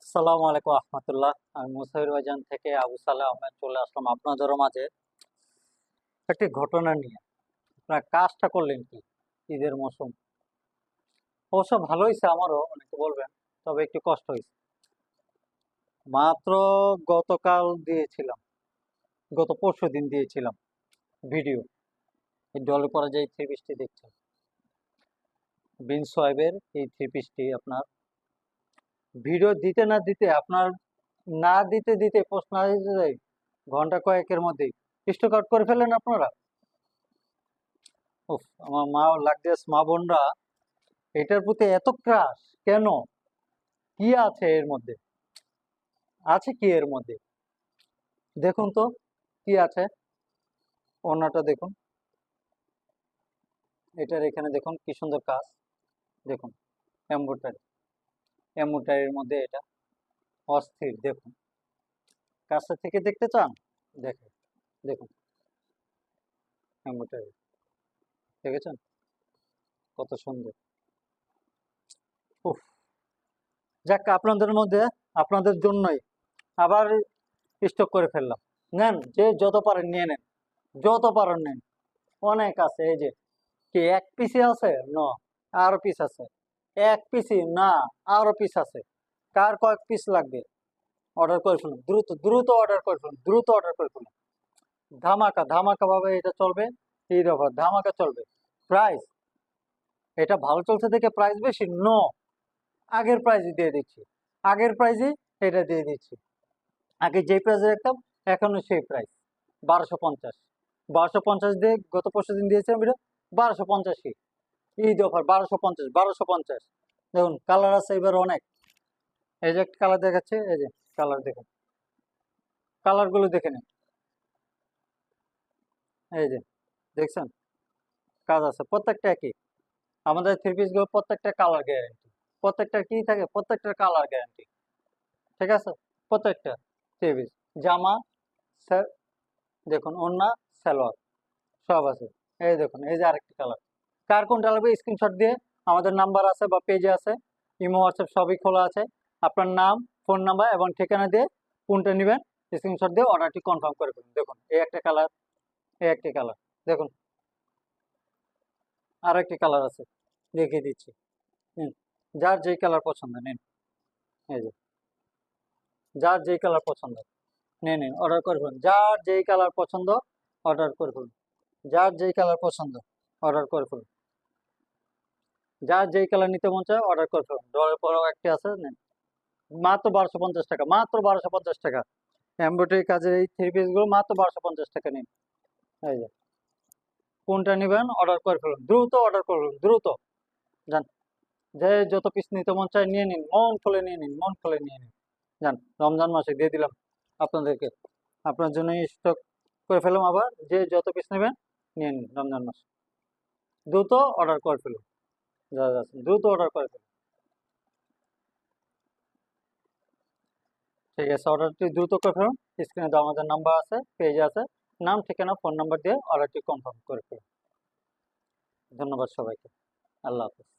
আসসালামু আলাইকুম রহমতুল্লাহ। আমি মুসাহির ভাইজান থেকে আবু সালেহ আহমেদ চলে আসলাম আপনাদের মাঝে একটি ঘটনা নিয়ে। আপনারা কাজটা করলেন কি ঈদের মৌসুম? অবশ্য ভালো হয়েছে, আমারও অনেকে বলবেন, তবে একটু কষ্ট হয়েছে। মাত্র গতকাল দিয়েছিলাম, গত পরশু দিন দিয়েছিলাম ভিডিও। এই ডলে পরা যে থ্রি পিসটি দেখছেন, বিন সোয়েবের এই থ্রি পিসটি আপনার ভিডিও দিতে না দিতে আপনার না দিতে দিতে পোস্ট না দিতে দেয় ঘন্টা কয়েকের মধ্যেই স্টক আউট করে ফেলেন আপনারা। উফ, আমার মা লাগছে, মা বোনরা এটার প্রতি এত ক্রাশ কেন? কি আছে এর মধ্যে? আছে কি এর মধ্যে? দেখুন তো কি আছে। ওড়নাটা দেখুন, এটার এখানে দেখুন কি সুন্দর কাজ। দেখুন এম্ব্রয়ডারি, এম্ব্রয়ডারির মধ্যে এটা অস্থির। দেখুন কাছটা থেকে দেখতে চান? দেখেন, দেখুন এম্ব্রয়ডারি, দেখেছেন কত সুন্দর। উফ, যাক আপনাদের মধ্যে, আপনাদের জন্যই আবার স্টক করে ফেললাম। নেন, যে যত পারেন নিয়ে নেন, যত পারেন নেন, অনেক আছে। এই যে কি এক পিসি আছে? ন, আরো পিস আছে। এক পিসি না, আরো পিস আছে। কার কয়েক পিস লাগবে অর্ডার করে ফেলুন, দ্রুত দ্রুত অর্ডার করে ফেলুন, দ্রুত অর্ডার করে ফেলুন। ধামাকা ধামাকা ভাবে এটা চলবে, এই অফার ধামাকা চলবে। প্রাইস এটা ভালো চলছে দেখে প্রাইস বেশি ন, আগের প্রাইজই দিয়ে দিচ্ছি, আগের প্রাইজই এটা দিয়ে দিচ্ছি। আগে যে প্রাইসে রাখতাম এখনো সেই প্রাইস, 1250। 1250 দিয়ে গত পরশু দিন দিয়েছিলাম এটা 1250ই। ঈদ অফার 1250, 1250। দেখুন কালার আছে এবার অনেক। এই যে একটা কালার দেখাচ্ছে, এই যে কালার দেখুন, কালার গুলো দেখে নিন। এই যে দেখছেন কাজ আছে, প্রত্যেকটা একই। আমাদের থ্রি পিস গুলো প্রত্যেকটা কালার গ্যারান্টি, প্রত্যেকটা কি থাকে, প্রত্যেকটা কালার গ্যারান্টি। ঠিক আছে, প্রত্যেকটা থ্রি পিস জামা দেখুন, ওড়না, সালোয়ার সব আছে। এই দেখুন, এই যে আরেকটি কালার। কার কোনটা লাগবে স্ক্রিনশট দিয়ে, আমাদের নাম্বার আছে বা পেজে আছে, ইমো হোয়াটসঅ্যাপ সবই খোলা আছে। আপনার নাম, ফোন নাম্বার এবং ঠিকানা দিয়ে কোনটা নেবেন স্ক্রিনশট দিয়ে অর্ডারটি কনফার্ম করে ফেলুন। দেখুন এই একটা কালার, এই একটি কালার দেখুন, আর একটি কালার আছে দেখিয়ে দিচ্ছি। নিন, যার যেই কালার পছন্দ নিন। এই যে যার যেই কালার পছন্দ নিয়ে নিন, অর্ডার করে ফেলুন। যার যেই কালার পছন্দ অর্ডার করে ফেলুন, যার যেই কালার পছন্দ অর্ডার করে ফেলুন। যার যেই কালার নিতে মন চায় অর্ডার করে ফেলুন। ডলার পরেও একটি আছে, নেন। মাত্র 1250 টাকা, মাত্র 1250 টাকা। এমব্রয়ডারি কাজের এই থ্রি পিস গুলো মাত্র 1250 টাকা নিন। এই যে কোনটা নেবেন অর্ডার করে ফেলুন, দ্রুত অর্ডার করুন, দ্রুত যান। যে যত পিস নিতে মন চায় নিয়ে নিন, মন খুলে নিয়ে নিন, মন খুলে নিয়ে নিন। যান, রমজান মাসে দিয়ে দিলাম আপনাদেরকে, আপনার জন্য স্টক করে ফেললাম। আবার যে যত পিস নেবেন নিয়ে নিন রমজান মাসে। দ্রুত অর্ডার করে ফেলুন, যারা যাচ্ছেন দ্রুত অর্ডার করে ফেলুন। ঠিক আছে, অর্ডারটি দ্রুত করে ফেলুন। স্ক্রিনে তো আমাদের নাম্বার আছে, পেজ আছে, নাম ঠিকানা ফোন নাম্বার দিয়ে অর্ডারটি কনফার্ম করে ফেলুন। ধন্যবাদ সবাইকে, আল্লাহ হাফেজ।